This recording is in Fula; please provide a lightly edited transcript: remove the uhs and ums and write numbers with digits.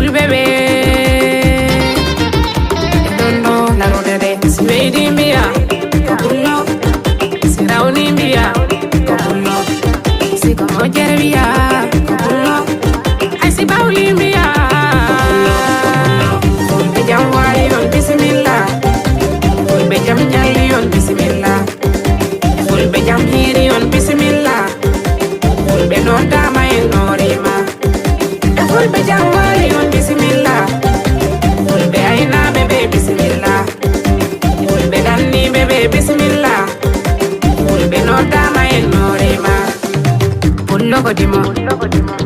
bébé. Don't know, la roda de Sweden Bia, Copulo, Sirauni Bia, Copulo, Sigomo Jervia, Copulo, I see Bauli Bia, Bejam Wari on Bismillah, Bejam Jali on Bismillah, Bejam Hiri on Bismillah, Benota my Norima, Bejam Wari on Bismillah, Beaina bebe Bismillah, Bedani bebe Bismillah, Benota my Norima, Pulogodimo.